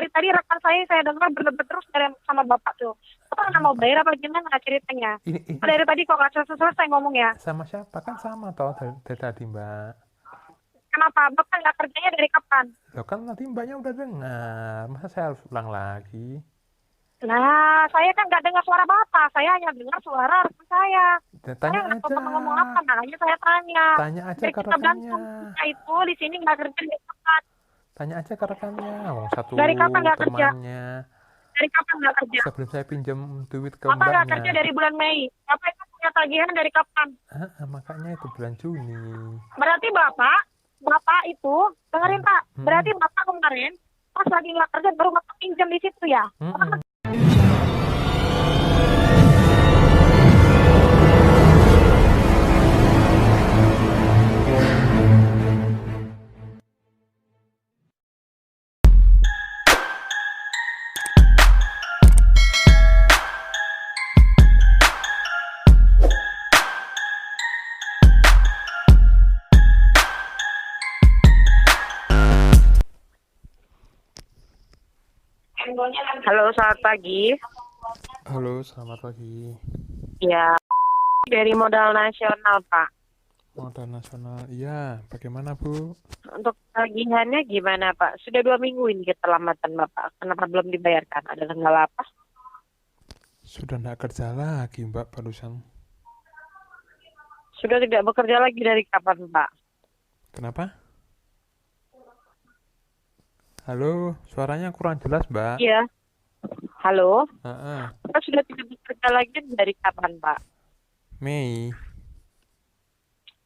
Dari tadi rekan saya dengar berdebat terus sama bapak tuh. Bapak nggak mau bayar apa gimana ceritanya? Ini Dari tadi kok nggak selesai ngomongnya. sama siapa? Kan sama toh dari tadi Mbak. Kenapa bapak nggak kerjanya dari kapan? Loh kan tadi Mbaknya udah dengar. Masa saya harus ulang lagi? Nah, saya kan nggak dengar suara bapak. Saya hanya dengar suara rekan saya. Saya Tanya nggak tahu aja. bapak ngomong apa. Makanya saya tanya. Tanya aja Biar ke kita rekannya. bantu. Kita itu di sini nggak kerja di tempat. Tanya aja ke rekannya. Wong satu Dari kapan nggak kerja? temannya. Dari kapan nggak kerja? Sebelum saya pinjam duit ke Bapak nggak Mbaknya. kerja dari bulan Mei. Bapak itu punya tagihan dari kapan? Makanya itu bulan Juni. Berarti bapak itu dengerin Pak. Berarti bapak kemarin pas lagi nggak kerja baru bapak pinjam di situ ya. Halo, selamat pagi. Halo, selamat pagi. Ya, dari modal nasional Pak. Modal nasional, iya. Bagaimana Bu? Untuk tagihannya gimana Pak? Sudah 2 minggu ini keterlambatan Bapak. Kenapa belum dibayarkan? Ada kendala apa? Sudah tidak kerja lagi Mbak barusan. Sudah tidak bekerja lagi dari kapan Pak? Kenapa? Halo, suaranya kurang jelas Mbak. Iya. Halo? Heeh. Bapak sudah tidak bekerja lagi dari kapan Pak? Mei.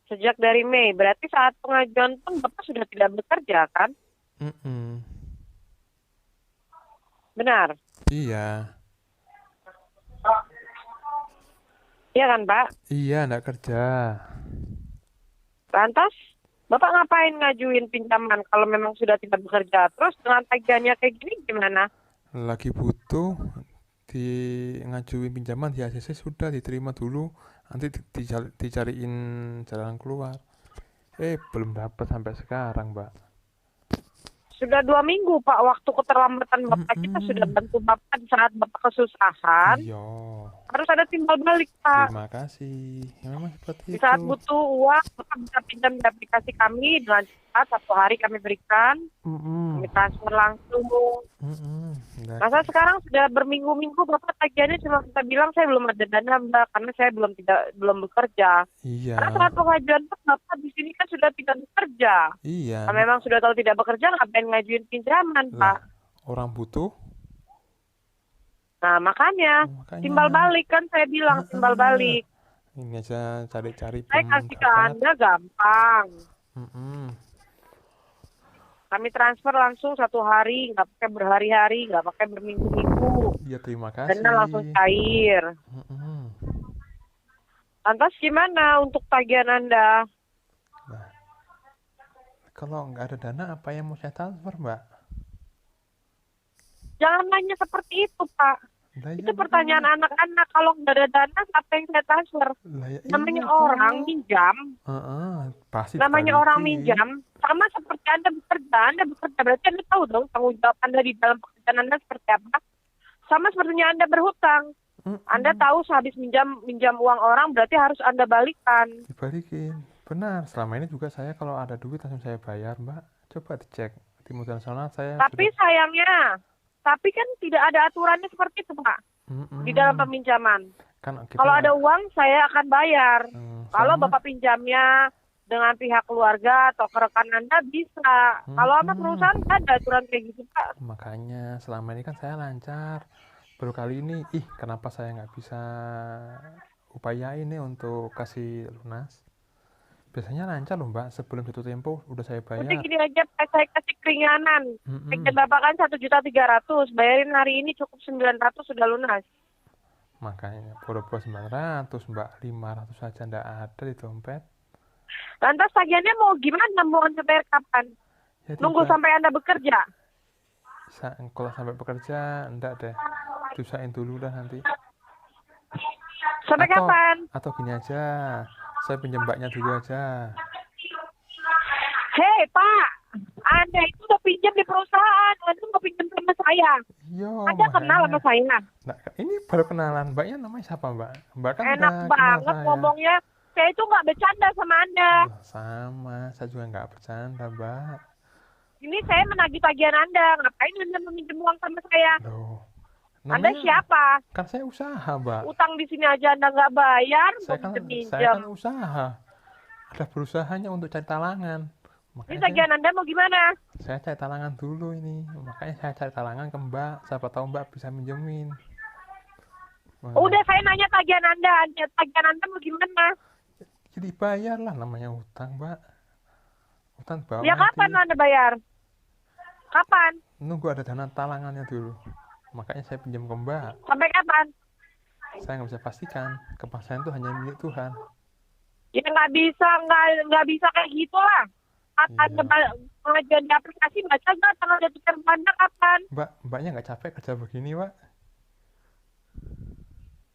Sejak dari Mei. Berarti saat pengajuan pun Bapak sudah tidak bekerja kan? Benar? Iya. Iya kan Pak? Iya, tidak kerja. Lantas Bapak ngapain ngajuin pinjaman kalau memang sudah tidak bekerja? Terus dengan tagihannya kayak gini gimana? Lagi butuh di ngajuin pinjaman di ACC sudah diterima dulu. Nanti dicariin jalan keluar. Belum dapat sampai sekarang Mbak. Sudah 2 minggu Pak, waktu keterlambatan Bapak kita sudah bantu Bapak di saat Bapak kesusahan. Iya. Harus ada timbal balik Pak. Terima kasih. Ya, memang seperti Di saat itu. butuh uang, Bapak bisa pinjam di aplikasi kami dengan cepat, 1 hari kami berikan. Kami transfer langsung. Masa sekarang sudah berminggu-minggu Bapak tagihannya cuma kita bilang saya belum ada dana Mbak, karena saya belum bekerja. Iya. Karena saat pengajuan pun Bapak di sini kan sudah tidak bekerja. Iya. Kalau memang sudah tahu tidak bekerja, ngapain ngajuin pinjaman Lah, Pak? orang butuh. Nah makanya timbal balik kan saya bilang timbal balik. Ini aja cari-cari Saya kasih ke Anda gampang. Kami transfer langsung 1 hari, nggak pakai berhari-hari, nggak pakai berminggu-minggu. Iya, terima kasih. Dana langsung cair. Lantas gimana untuk tagihan Anda? Nah, kalau nggak ada dana, apa yang mau saya transfer, Mbak? Jangan nanya seperti itu, Pak. Itu pertanyaan anak-anak. Kalau nggak ada dana, apa yang saya transfer? Namanya orang minjam. Pasti namanya orang minjam. Sama seperti Anda bekerja. Anda bekerja, berarti Anda tahu dong tanggung jawab Anda di dalam pekerjaan Anda seperti apa. Sama sepertinya Anda berhutang. Anda tahu sehabis minjam uang orang, berarti harus Anda balikan. Dibalikin. Benar, selama ini juga saya kalau ada duit langsung saya bayar, Mbak. Coba dicek di modal nasional saya. Tapi sayangnya, kan tidak ada aturannya seperti itu, Pak. Di dalam peminjaman. Kalau ada uang, saya akan bayar. Kalau Bapak pinjamnya dengan pihak keluarga atau ke rekan Anda bisa. Kalau sama perusahaan kan ada aturan kayak gitu, Pak. Makanya selama ini kan saya lancar. Baru kali ini, kenapa saya nggak bisa upayain nih untuk kasih lunas? Biasanya lancar loh Mbak, sebelum jatuh tempo udah saya bayar. Udah gini aja, saya kasih keringanan. Tagihan Bapak kan 1.300.000, bayarin hari ini cukup 900 sudah lunas. Makanya boro-boro 900 Mbak, 500 saja ndak ada di dompet. Lantas tagihannya mau gimana? Mau Anda bayar kapan? Ya, nunggu sampai Anda bekerja? Kalau sampai bekerja, enggak deh. Dusain dulu dah nanti. Sampai kapan? Atau gini aja, saya pinjam Mbaknya dulu aja. Hei Pak, Anda itu udah pinjam di perusahaan, Anda mau pinjam sama saya. Iya, Anda kenal sama saya? Nah, ini baru kenalan. Mbaknya namanya siapa, Mbak? Mbak kan enak banget ngomongnya. Saya itu nggak bercanda sama Anda. Sama, saya juga nggak bercanda, Mbak. Ini saya menagih tagihan Anda. Ngapain Anda meminjam uang sama saya? Loh, Anda siapa? Kan saya usaha, Mbak. Utang di sini aja Anda nggak bayar, saya kan usaha. Ada berusahanya untuk cari talangan. Makanya ini tagihan Anda mau gimana? Saya cari talangan dulu ini. Makanya saya cari talangan ke Mbak. Siapa tahu Mbak bisa minjemin. Udah saya nanya tagihan Anda. Tagihan Anda mau gimana? Jadi bayar lah, namanya utang, Mbak. Utang bawah. Ya kapan Anda bayar? Kapan? Nunggu ada dana talangannya dulu. Makanya saya pinjam ke Mbak. Sampai kapan? Saya nggak bisa pastikan. Kepastian itu hanya milik Tuhan. Ya nggak bisa kayak gitu lah. Akan pengajuan di aplikasi baca nggak tanggal jatuh terbang kapan? Mbaknya nggak capek kerja begini, Pak?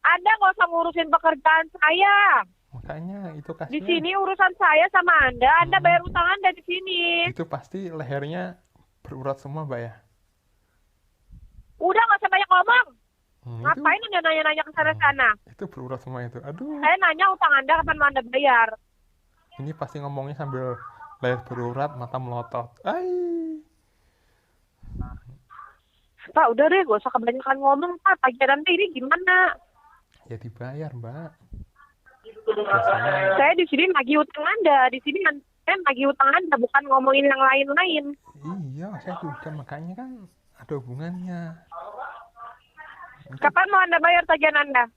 Anda nggak usah ngurusin pekerjaan saya. Makanya itu kasihan. Di sini urusan saya sama Anda bayar utang Anda di sini. Itu pasti lehernya berurat semua, Mbak ya? Udah nggak usah banyak ngomong. Ngapain Anda nanya-nanya ke sana-sana? Itu berurat semua itu. Aduh. Saya nanya utang Anda kapan mau Anda bayar. Ini pasti ngomongnya sambil leher berurat, mata melotot. Ay. Pak, udah deh, gak usah kebanyakan ngomong, Pak. Tagihan Anda ini gimana? Ya dibayar, Mbak. Saya di sini nagih utang Anda. Di sini saya nagih utang Anda, bukan ngomongin yang lain-lain. Iya, saya juga. Makanya kan ada hubungannya. Kapan mau Anda bayar tagihan Anda?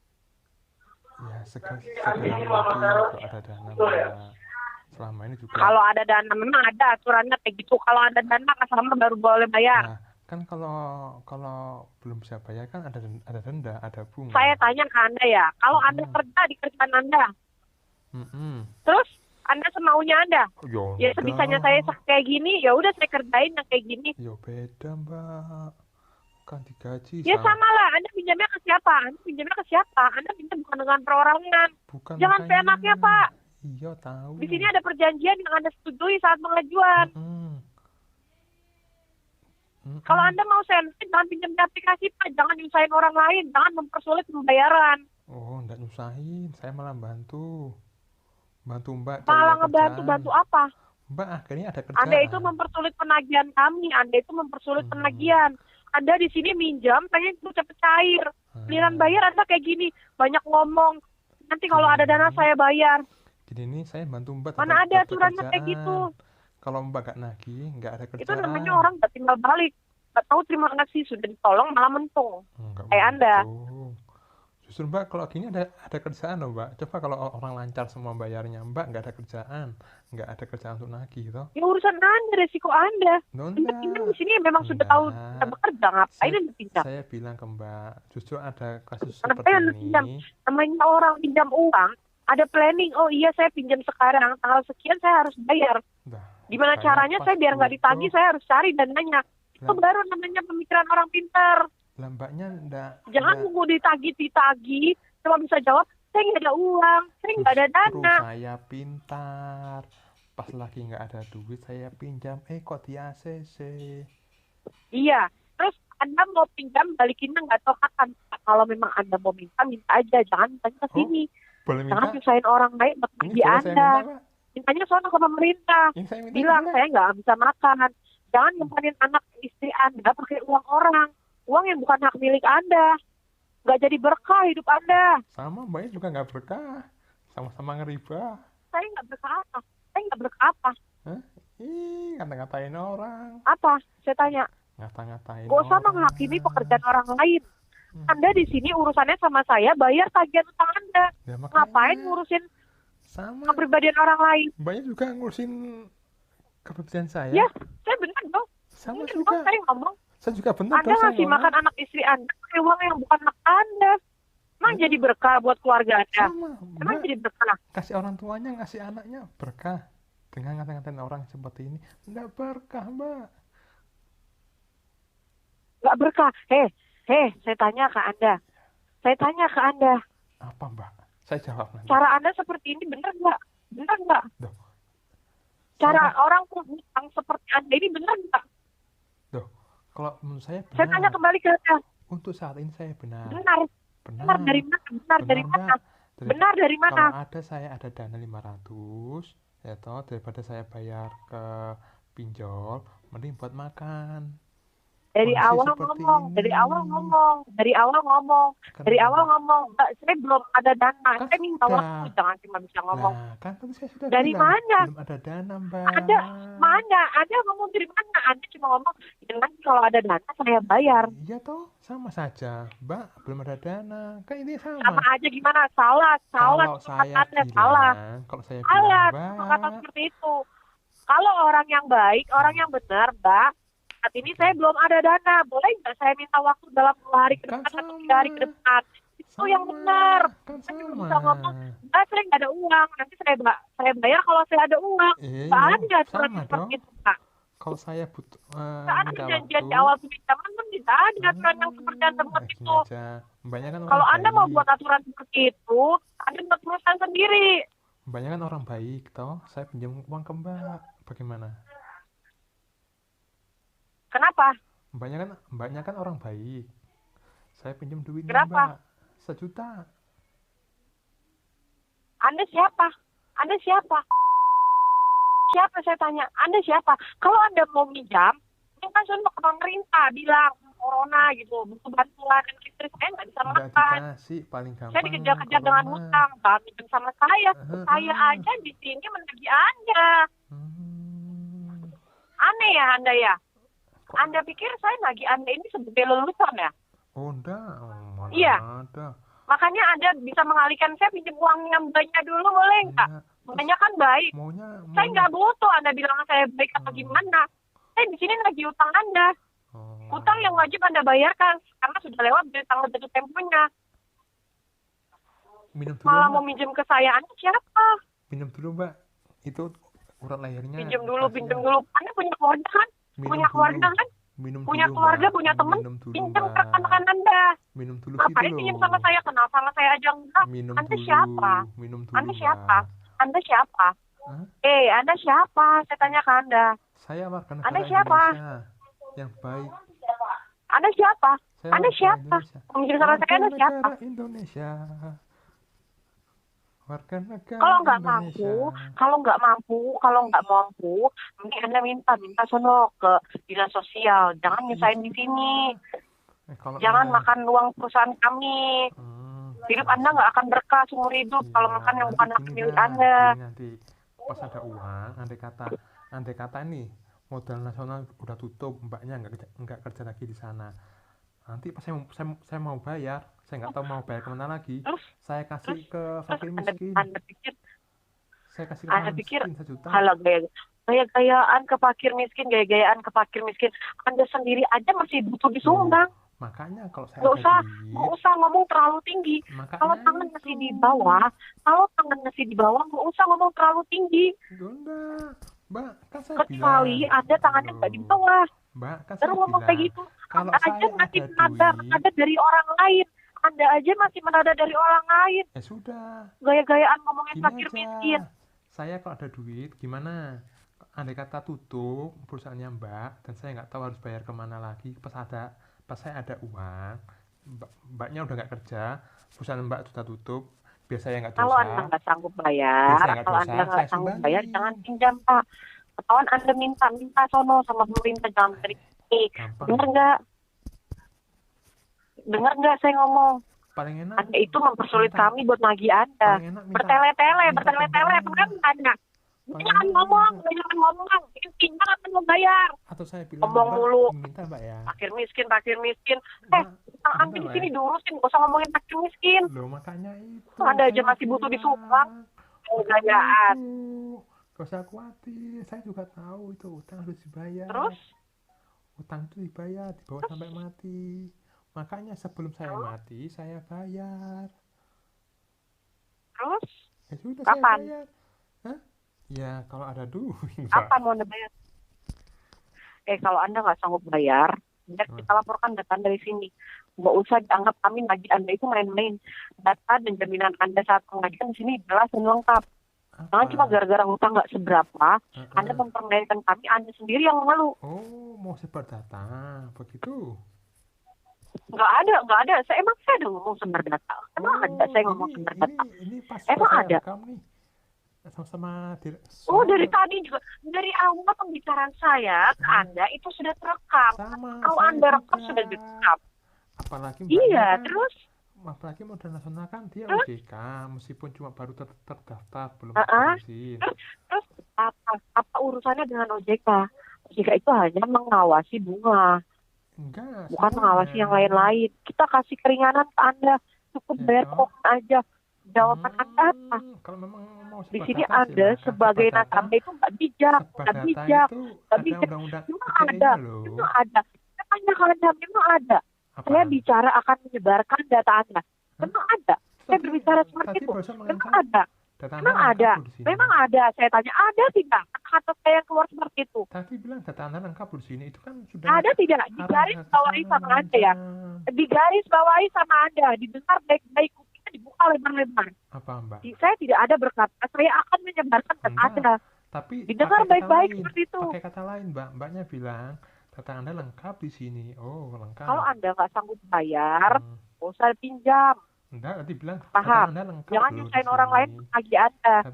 Ya, segera mungkin kalau ada dana, Mbak. Selama ini juga. Kalau ada dana, memang ada aturannya kayak gitu. Kalau ada dana, sama baru boleh bayar. Nah, kan kalau belum bisa bayar kan ada denda, ada bunga. Saya tanya ke Anda ya, kalau Anda kerja di kerjaan Anda, terus Anda semaunya Anda, ya sebisanya saya kayak gini, ya udah saya kerjain yang kayak gini. Ya beda, Mbak, kan digaji. Ya sama lah, Anda pinjamnya ke siapa? Anda pinjam bukan dengan perorangan. Bukan, jangan seenaknya, Pak. Iya, tahu. Di sini ada perjanjian yang Anda setujui saat pengajuan. Kalau Anda mau seenaknya, jangan pinjam di aplikasi, Pak. Jangan nyusahin orang lain, jangan mempersulit pembayaran. Oh, enggak nyusahin, saya malah bantu Mbak. Malah bantu apa? Mbak, akhirnya ada kerjaan. Anda itu mempersulit penagihan kami, Anda itu mempersulit penagihan. Anda di sini minjam, pengen itu cepet cair. Giliran bayar Anda kayak gini, banyak ngomong. Nanti kalau ada dana saya bayar. Gini nih, saya bantu Mbak. Mana ada aturannya kayak gitu? Kalau Mbak gak nagih, gak ada kerjaan. Itu namanya orang gak tinggal balik. Gak tahu terima kasih, sudah ditolong malah mentung. Kayak Anda. Justru Mbak, kalau gini ada kerjaan loh, Mbak. Coba kalau orang lancar semua bayarnya, Mbak gak ada kerjaan. Gak ada kerjaan untuk nagih, toh. Ya urusan Anda, resiko Anda. Anda pinjam di sini memang sudah tahu kita bekerja. Ngapain Anda pinjam? Saya bilang ke Mbak, justru ada kasus seperti ini. Pinjam? Namanya orang pinjam uang, ada planning. Oh iya, saya pinjam sekarang. Tanggal sekian saya harus bayar. Gimana caranya saya biar nggak ditagih, saya harus cari dananya. Itu baru namanya pemikiran orang pintar. Mbaknya jangan nunggu ditagih, cuma bisa jawab, saya nggak ada uang, saya nggak ada dana. Saya pintar, pas lagi nggak ada duit saya pinjam, kok di ACC. Iya, terus Anda mau pinjam balikinnya nggak tahu kapan. Kalau memang Anda mau minta aja, jangan tanya ke sini. Jangan nyusahin orang lain bagi Anda. Mintanya soal ke pemerintah. Bilang saya nggak bisa makan. Jangan nyumpahin anak istri Anda pakai uang orang. Uang yang bukan hak milik Anda. Nggak jadi berkah hidup Anda. Sama, Mbaknya juga nggak berkah. Sama-sama ngeriba. Saya nggak berkah apa? Saya nggak berkah apa? Hah? Ngata-ngatain orang. Apa? Saya tanya. Ngata-ngatain Gak usah menghakimi pekerjaan orang lain. Anda di sini urusannya sama saya, bayar tagihan utang Anda. Ya, ngapain ngurusin kepribadian orang lain? Mbaknya juga ngurusin kepribadian saya. Ya, saya benar dong. Sama juga. Saya ngomong. Saya juga benar. Anda ngasih makan anak istri Anda pakai uang yang bukan hak Anda. Emang jadi berkah buat keluarga Anda? Emang jadi berkah? Kasih orang tuanya, ngasih anaknya berkah. Dengan ngata-ngatain orang seperti ini, enggak berkah, Mbak. Enggak berkah. Saya tanya ke Anda. Apa, Mbak? Saya jawab nanti. Cara Anda seperti ini benar nggak? cara orang hutang seperti Anda ini benar nggak? Loh, kalau menurut saya benar. Saya tanya kembali ke Anda. Untuk saat ini saya benar. Benar dari mana? Benar dari mana? Kalau ada dana 500, ya toh, daripada saya bayar ke pinjol, mending buat makan. Dari awal ngomong, saya belum ada dana. Kan saya minta waktu, jangan cuma bisa ngomong. Nah, kan tadi saya sudah dari bilang, mana? Belum ada dana, Mbak. Ada ngomong dari mana? Anda cuma ngomong, nanti kalau ada dana saya bayar. Iya toh, sama saja, Mbak. Belum ada dana, kan ini sama. Sama aja gimana? Salah. Kalau saya bilang, kata seperti itu. Kalau orang yang baik, orang yang benar, Mbak. Saat ini saya belum ada dana, boleh nggak saya minta waktu dalam 2 hari ke depan atau 3 hari ke depan? Itu yang benar. Saya bisa ngomong, saya nggak ada uang, nanti saya bayar kalau saya ada uang. Nggak ada aturan seperti itu, Pak. Kalau saya butuh ada janjian di awal pinjaman kan tidak ada aturan yang seperti Anda buat itu. Kalau Anda mau buat aturan seperti itu, Anda buat perusahaan sendiri. Banyak kan orang baik, toh. Saya pinjam uang ke Mbak, bagaimana? Kenapa? Mbaknya kan orang baik. Saya pinjam duitnya Berapa? Mbak, 1 juta. Anda siapa? Siapa saya tanya? Anda siapa? Kalau Anda mau minjam, minta suruh ke pemerintah, bilang corona gitu, butuh bantuan dan istri saya nggak bisa makan. Dikasih, paling gampang. Saya dikejar-kejar dengan hutang, Pak. Minjem sama saya. Saya aja di sini menagih Anda. Aneh ya Anda ya? Anda pikir saya nagih Anda ini sebagai lelucon ya? Oh, enggak. Iya. Ada. Makanya Anda bisa mengalihkan saya pinjam uangnya Mbaknya dulu, boleh nggak? Mbaknya kan baik. Saya nggak butuh Anda bilang saya baik atau gimana. Saya di sini nagih utang Anda. Utang yang wajib Anda bayarkan karena sudah lewat dari tanggal jatuh temponya. Minum dulu, malah mau minjem ke saya. Anda siapa? Minum dulu, Mbak. Itu urat lahirnya. Pinjam dulu. Anda punya keluarga kan? Punya keluarga kan? Punya keluarga, punya teman. Pinjam ke anak Anda. Minum dulu. Ngapain pinjam sama saya? Kenal sama saya aja enggak? Anda siapa? Anda siapa? Anda siapa? Anda siapa? Saya tanya ke Anda. Saya warga negara Anda siapa? Indonesia yang baik. Anda siapa? Anda siapa? Pinjam sama saya, Anda siapa? Indonesia. Warga negara kalau nggak mampu, mending Anda minta sono ke dinas sosial. Jangan nyusahin di sini. Jangan makan uang perusahaan kami. Hidup Anda nggak akan berkah seumur hidup kalau makan yang bukan hak milik Anda. Nanti pas ada uang, andai kata nih modal nasional udah tutup, Mbaknya nggak kerja lagi di sana. Nanti pas saya mau bayar, saya nggak tahu mau bayar kemana lagi. Saya kasih ke fakir miskin. Anda pikir saya kasih ke fakir miskin 1 juta. Kalau gaya-gayaan ke fakir miskin, Anda sendiri aja masih butuh disumbang. Makanya kalau saya nggak usah ngomong terlalu tinggi. Kalau tangan masih di bawah, nggak usah ngomong terlalu tinggi. Enggak, Mbak, kan saya kecuali Anda tangannya nggak di bawah. Mbak, kan baru ngomong kayak gitu. Kalau Anda aja masih menada dari orang lain. Anda aja masih menada dari orang lain. Ya sudah. Gaya-gayaan ngomongin fakir miskin. Saya kalau ada duit, gimana? Andai kata tutup perusahaannya Mbak, dan saya nggak tahu harus bayar kemana lagi. Pas saya ada uang, Mbaknya udah nggak kerja, perusahaan Mbak sudah tutup, biar saya nggak dosa. Kalau Anda nggak sanggup bayar, jangan pinjam, Pak. Kawan Anda minta sono sama pemerintah, jangan dari sini. Dengar nggak saya ngomong? Paling enak. Anda itu mempersulit kami buat nagih Anda. Bertele-tele, bukan Anda. Jangan ngomong. Pinjam akan membayar. Atau saya bilang ngomong dulu. Minta, Mbak ya. Fakir miskin. Anda di sini diurusin, nggak usah ngomongin fakir miskin. Loh, makanya itu. Anda aja masih butuh disumbang. Gayaan. Gak usah khawatir, saya juga tahu itu utang harus dibayar. Terus? Utang itu dibayar, dibawa sampai mati. Makanya sebelum saya mati, saya bayar. Terus? Ya sudah, kapan? Saya bayar. Hah? Ya, kalau ada duit. Kapan mau bayar? Kalau Anda nggak sanggup bayar, kita laporkan data dari sini. Nggak usah dianggap kami nagih Anda itu main-main. Data dan jaminan Anda saat pengajian di sini jelas dan lengkap. Jangan cuma gara-gara hutang nggak seberapa, Anda mempermainkan kami, Anda sendiri yang mengeluh. Oh, mau sebar data, begitu? Nggak ada. Saya ada ngomong sumber data. Emang ada saya ngomong sumber data? Ini pas Emang saya ada? rekam nih. Sama dari tadi juga. Dari awal pembicaraan saya ke Anda itu sudah terekam. Kalau Anda rekam sudah direkam. Apalagi iya, terus? Apalagi modal nasional kan dia OJK, meskipun cuma baru terdaftar, belum berizin. Terus apa urusannya dengan OJK? OJK itu hanya mengawasi bunga. Enggak, bukan mengawasi yang lain-lain. Kita kasih keringanan ke Anda, cukup bayar pokok aja. Jawaban Anda apa? Kalau memang mau di sini Anda sebagai nasabah itu nggak bijak. Memang ada. Memang ada. Saya bicara akan menyebarkan data Anda. Memang ada. Saya berbicara seperti itu. Memang ada. Memang ada. Saya tanya, ada tidak? Kata saya yang keluar seperti itu. Tadi bilang data Anda lengkap di sini, itu kan sudah ada tidak? Digaris bawahi sama Anda ya. Digaris bawahi sama Anda. Didengar baik-baik, dibuka lebar-lebar. Apa, Mbak? Saya tidak ada berkata, saya akan menyebarkan data Anda. Tapi didengar baik-baik seperti itu. Pakai kata lain, Mbak. Mbaknya bilang data Anda lengkap di sini. Oh, lengkap. Kalau Anda nggak sanggup bayar, nggak usah pinjam. Enggak, tadi bilang paham. Jangan nyusahin orang lain buat nagih Anda.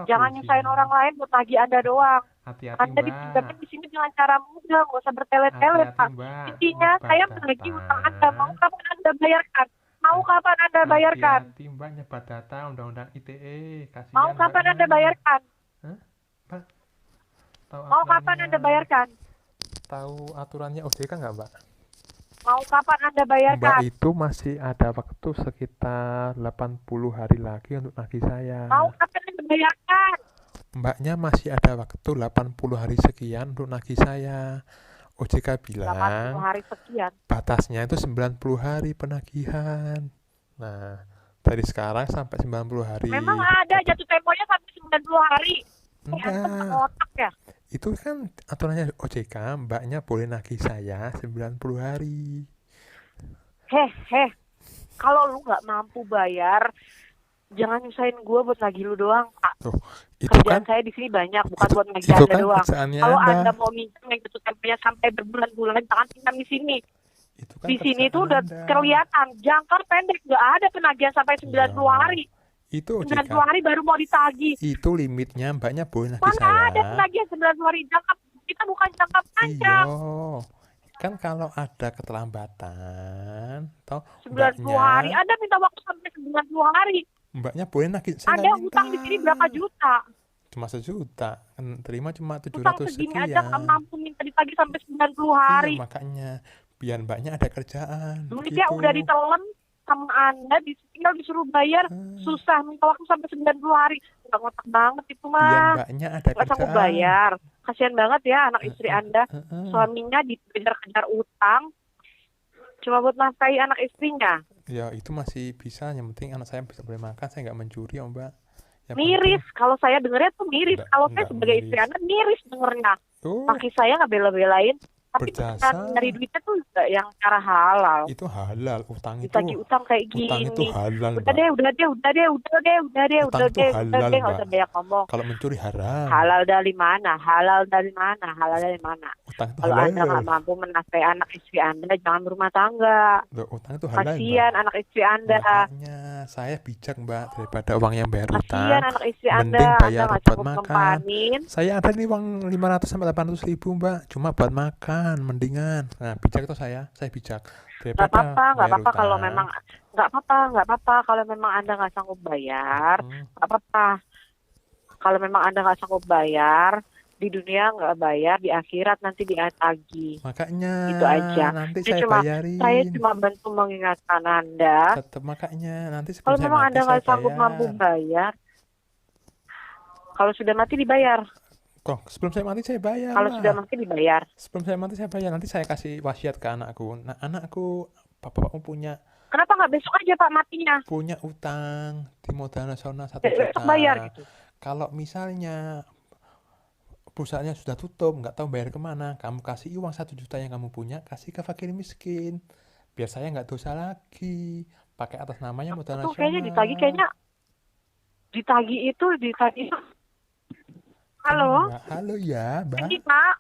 Jangan nyusahin orang lain buat nagih Anda doang. Hati-hati, Anda dipinjamnya di sini dengan cara mudah, nggak usah bertele-tele, Pak. Intinya saya menagih utang Anda. Mau kapan Anda bayarkan? Hati-hati, Mbak, nyebar data Undang-Undang ITE. Kasihan mau kapan Anda bayarkan? Mbak? Mau kapan Anda bayarkan? Tahu aturannya OJK nggak, Mbak? Mau kapan Anda bayarkan? Mbak itu masih ada waktu sekitar 80 hari lagi untuk nagih saya. Mau kapan Anda bayarkan? Mbaknya masih ada waktu 80 hari sekian untuk nagih saya. OJK bilang 80 hari sekian. Batasnya itu 90 hari penagihan. Nah, dari sekarang sampai 90 hari. Memang ada jatuh temponya sampai 90 hari. Enggak. Otak ya? Itu kan aturannya OJK, Mbaknya boleh nagih saya 90 hari. Kalau lu nggak mampu bayar, jangan nyusahin gue buat nagih lu doang, Pak. Itu kerjaan saya di sini banyak, bukan buat nagih Anda doang. Kalau Anda mau minjem yang jatuh temponya sampai berbulan-bulan, jangan pinjam di sini. Di sini tuh udah kelihatan jangka pendek, nggak ada penagihan sampai 90 hari. Itu 90 hari baru mau ditagih. Itu limitnya, Mbaknya boleh nagih saya. Mana ada penagihan 90 hari jangka, kita bukan jangka panjang. Kan kalau ada keterlambatan, toh 90 hari, Anda minta waktu sampai 90 hari. Mbaknya boleh nagih. Anda utang di sini berapa juta? Cuma 1 juta, terima cuma 700 utang segini sekian. Aja nggak mampu minta ditagih sampai 90 hari. Iya, makanya biar Mbaknya ada kerjaan. Duitnya udah ditelan sama Anda, tinggal disuruh bayar, susah minta waktu sampai 90 hari. Nggak ngotak banget itu mah. Biar Mbaknya ada kerjaan. Nggak sanggup bayar. Kasihan banget ya anak istri Anda. Suaminya dikejar-kejar utang cuma buat nafkahi anak istrinya. Ya itu masih bisa, yang penting anak saya bisa boleh makan, saya nggak mencuri ya, Mbak. Yang miris, kalau saya dengernya tuh miris. Kalau saya sebagai istri Anda miris dengernya. Kaki saya nggak bela-belain, tapi dari duitnya tuh yang cara halal. Itu halal, utang itu. Ditagih utang kayak gini. Utang itu halal, Udah deh, udah deh, nggak usah banyak ngomong. Kalau mencuri haram. Halal dari mana? Utang itu kalau halal. Anda nggak mampu menafkahi anak istri Anda, jangan berumah tangga. Utang itu halal, kasihan anak istri Anda. Makanya saya bijak, Mbak, daripada uang yang bayar utang. Kasihan anak istri Anda. Mending bayar Anda buat makan. Saya ada nih uang 500 sampai 800 ribu, Mbak, cuma buat makan, mendingan. Nah, bijak itu saya bijak. Nggak apa-apa kalau memang nggak apa-apa kalau memang Anda nggak sanggup bayar, nggak apa-apa. Kalau memang Anda nggak sanggup bayar, di dunia nggak bayar, di akhirat nanti ditagih. Makanya itu aja. Nanti saya bayarin. Saya cuma bantu mengingatkan Anda. Tetap, makanya nanti kalau memang Anda nggak sanggup mampu bayar, kalau sudah mati dibayar. Kok sebelum saya mati saya bayar. Kalau sudah mati dibayar. Sebelum saya mati saya bayar. Nanti saya kasih wasiat ke anakku. Nah, anakku, bapakmu punya. Kenapa nggak besok aja Pak matinya? Punya utang di modal nasional 1 juta. Besok bayar gitu. Kalau misalnya perusahaannya sudah tutup, nggak tahu bayar kemana, kamu kasih uang 1 juta yang kamu punya, kasih ke fakir miskin. Biar saya nggak dosa lagi. Pakai atas namanya modal nasional. Kayaknya ditagih itu Halo. Halo ya, Mbak. Ini Pak.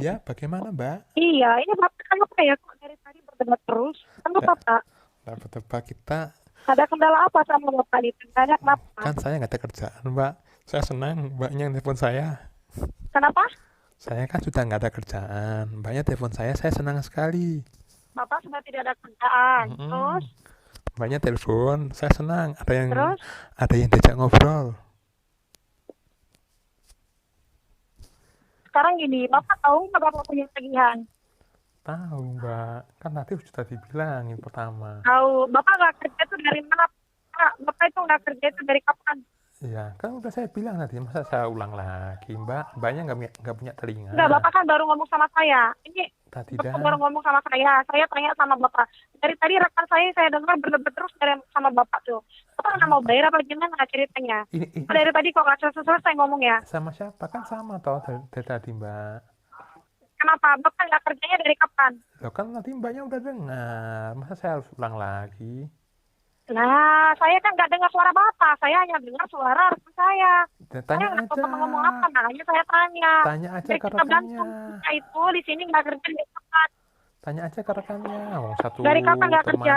Ya, bagaimana Mbak? Iya, ini Bapak kenapa ya kok dari tadi berdebat terus? Kenapa Pak? Bapak kita. Ada kendala apa sama Bapak itu? Tanya kenapa? Kan saya nggak ada kerjaan Mbak. Saya senang Mbaknya telepon saya. Kenapa? Saya kan sudah nggak ada kerjaan. Mbaknya telepon saya senang sekali. Bapak sudah tidak ada kerjaan. Terus? Mbaknya telepon, saya senang. Terus? Ada yang diajak ngobrol. Sekarang gini, Bapak tahu nggak Bapak punya tagihan? Tahu Mbak, kan tadi sudah dibilangin pertama. Tahu, Bapak nggak kerja itu dari mana? Bapak itu nggak kerja itu dari kapan? Iya, kan udah saya bilang tadi, masa saya ulang lagi Mbaknya nggak punya telinga. Enggak, Bapak kan baru ngomong sama saya. Ini tadi Bapak baru ngomong sama saya tanya sama Bapak. Dari tadi rekan saya dengar berdebat terus sama Bapak tuh. Bapak nggak mau bayar apa gimana ceritanya? Ini. Dari tadi kok nggak selesai ngomongnya. Sama siapa? Kan sama toh dari tadi Mbak. Kenapa? Bapak nggak kerjanya dari kapan? Loh kan nanti Mbaknya udah dengar. Masa saya harus ulang lagi? Nah, saya kan nggak dengar suara Bapak. Saya hanya dengar suara rekan saya. Tanya saya aja. Ngomong apa? Makanya saya tanya. Tanya aja ke rekannya. Kita itu di sini nggak kerja dari kapan? Tanya aja ke rekannya. Satu dari kapan nggak kerja?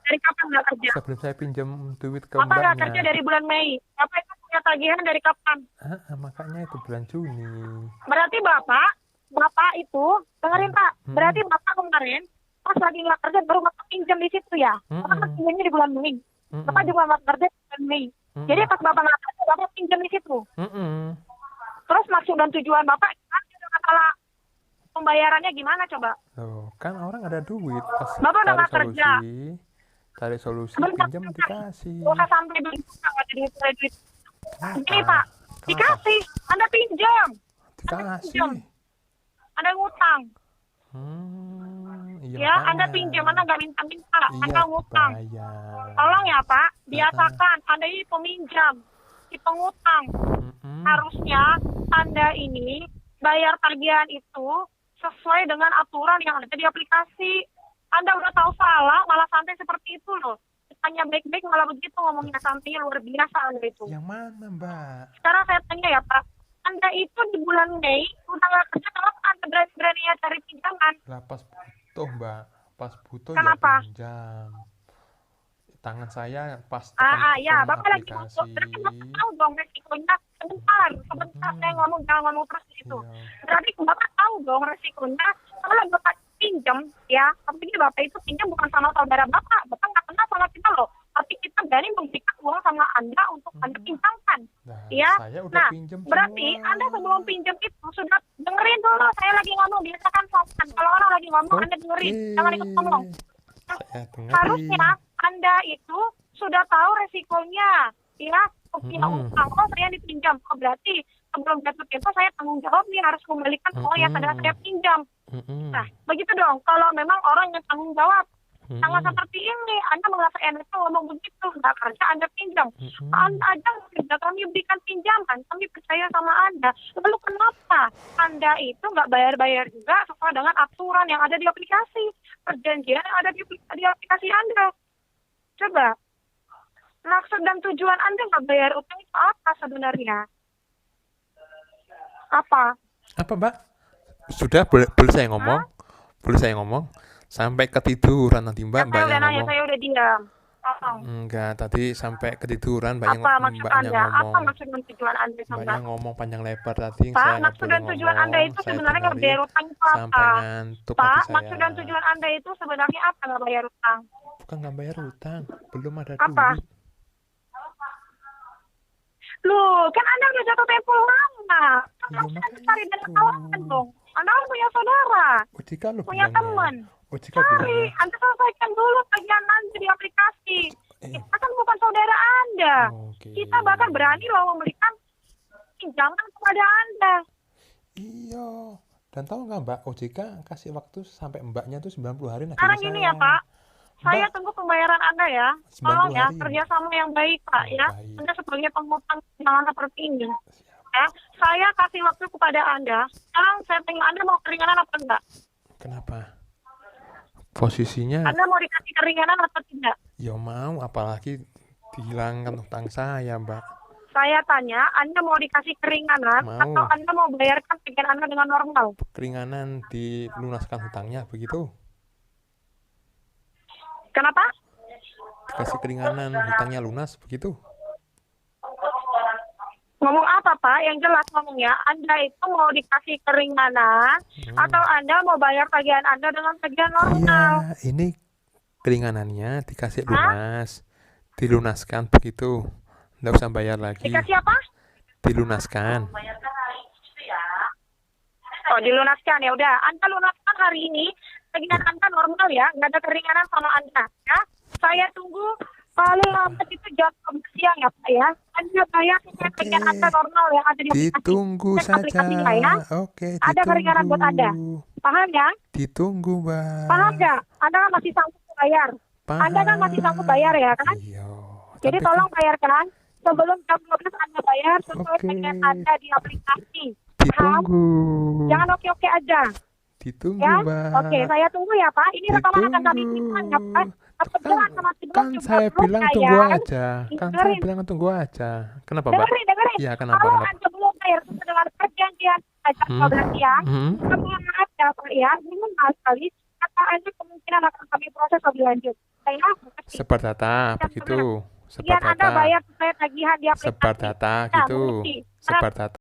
Dari kapan nggak kerja? Sebelum saya pinjam duit ke Bapak Mbaknya. nggak kerja dari bulan Mei. Bapak itu punya tagihan dari kapan? Makanya itu bulan Juni. Berarti Bapak itu, dengerin Pak. Berarti Bapak kemarin pas lagi nggak kerja baru Bapak pinjam di situ ya. Bapak kan pinjamnya di bulan Mei. Bapak juga nggak kerja di bulan Mei. Jadi pas Bapak nggak kerja, Bapak pinjam di situ. Terus maksud dan tujuan Bapak masalah pembayarannya gimana coba? Loh, kan orang ada duit. Pas Bapak udah nggak kerja. Cari solusi, pinjam dikasih. Usah sampai duit nggak jadi duit. Ini Pak, dikasih. Anda pinjam. Dikasih. Anda ngutang. Iya, ya, Anda pinjam, Anda nggak minta-minta, iya, Anda ngutang. Tolong ya Pak, biasakan Anda ini peminjam, si pengutang. Harusnya Anda ini bayar tagihan itu sesuai dengan aturan yang ada di aplikasi. Anda udah tahu salah, malah santai seperti itu loh. Tanya baik-baik malah begitu ngomongnya, santainya luar biasa Anda itu. Yang mana Mbak? Sekarang saya tanya ya Pak, Anda itu di bulan Mei udah nggak kerja, kenapa Anda berani-beraninya cari pinjaman? Lah pas butuh Mbak, pas butuh kenapa? Ya pinjam. Tangan saya pas ya Bapak lagi butuh, berarti Bapak tahu dong resikonya. Sebentar saya ngomong, jangan ngomong terus di situ. Berarti Bapak tahu dong resikonya. Kalau Bapak pinjam ya, tapi Bapak itu pinjam bukan sama saudara Bapak nggak kenal sama kita loh, tapi kita berani memberikan uang sama Anda untuk Anda pinjamkan. Ya, nah berarti semua. Anda sebelum pinjam itu sudah dengerin dulu, saya lagi ngomong, biasakan sopan. Kalau orang lagi ngomong Anda dengerin, jangan ikut ngomong. Harusnya Anda itu sudah tahu resikonya, ya. Utang, saya dipinjam, berarti sebelum jatuh tempo saya tanggung jawab nih, harus kembalikan uang yang sudah saya pinjam. Nah, begitu dong. Kalau memang orang yang tanggung jawab, sama seperti ini, Anda merasa enak ngomong begitu, nggak kerja Anda pinjam. Anda aja kerja, kami berikan pinjaman, kami percaya sama Anda. Lalu kenapa Anda itu nggak bayar-bayar juga sesuai dengan aturan yang ada di aplikasi, perjanjian yang ada di aplikasi Anda? Coba. Maksud dan tujuan Anda nggak bayar utang itu apa sebenarnya? Apa Mbak? Sudah, boleh saya ngomong? Boleh saya ngomong? Sampai ketiduran nanti Mbak. Saya udah diam. Enggak, tadi sampai ketiduran Mbaknya ngomong. Apa maksud dan tujuan Anda? Mbaknya ngomong panjang lebar tadi. Pak, maksud dan tujuan Anda itu sebenarnya nggak bayar utang itu apa? Sampai ngantuk Pak, maksud dan tujuan Anda itu sebenarnya apa nggak bayar utang? Bukan nggak bayar utang, belum ada apa? duit. Loh, kan Anda udah jatuh tempo lama. Anda cari dan kawan dong. Anda kan punya saudara, punya teman. Cari, Anda selesaikan dulu tagihan Anda di aplikasi. Kita kan bukan saudara Anda. Kita bahkan berani loh memberikan pinjaman kepada Anda. Iya. Dan tahu nggak Mbak, OJK kasih waktu sampai Mbaknya tuh 90 hari. Sekarang gini ya Pak, saya tunggu pembayaran Anda ya. Tolong ya, kerjasama yang baik Pak ya. Baik. Anda sebagai pengutang jangan seperti ini. Ya, saya kasih waktu kepada Anda. Sekarang saya tanya Anda mau keringanan apa enggak? Kenapa? Posisinya Anda mau dikasih keringanan atau tidak? Ya mau, apalagi dihilangkan utang saya Mbak. Saya tanya, Anda mau dikasih keringanan atau Anda mau bayarkan tagihan Anda dengan normal? Keringanan, dilunaskan hutangnya, begitu. Kenapa? Dikasih keringanan, hutangnya lunas, begitu. Ngomong apa, Pak? Yang jelas ngomongnya, Anda itu mau dikasih keringanan atau Anda mau bayar tagihan Anda dengan tagihan normal? Iya, ini keringanannya dikasih lunas, dilunaskan, begitu. Nggak usah bayar lagi. Dikasih apa? Dilunaskan. Oh, dilunaskan. Ya udah, Anda lunaskan hari ini. Tagihan Anda normal ya, nggak ada keringanan sama Anda. Ya, saya tunggu paling lambat itu jam 12 siang ya Pak ya. Anda bayar tagihan Anda normal ya, ada di aplikasi. Ditunggu saja. Ya. Oke, ada keringanan buat Anda. Paham ya? Ditunggu, Mbak. Paham nggak? Anda kan masih sanggup bayar. Paham. Anda kan masih sanggup bayar ya kan? Iya. Jadi tolong bayarkan. Sebelum jam 12 Anda bayar sesuai tagihan Anda di aplikasi. Ditunggu. Jangan oke-oke aja. Ditunggu, ya? Mbak. Oke, saya tunggu ya Pak. Ini rekaman akan kami simpan ya Pak. Kan saya bilang tunggu aja. Kan saya bilang tunggu aja. Kenapa, Mbak? Dengerin. Iya, kenapa? Kalau Anda belum bayar dengan perjanjian jam 12 siang, semua ada Pak ya. Ini sekali. Kata Anda kemungkinan akan kami proses lebih lanjut. Sebar data, begitu. Sebar data. Anda bayar supaya tagihan di aplikasi. Sebar data, gitu. Sebar data.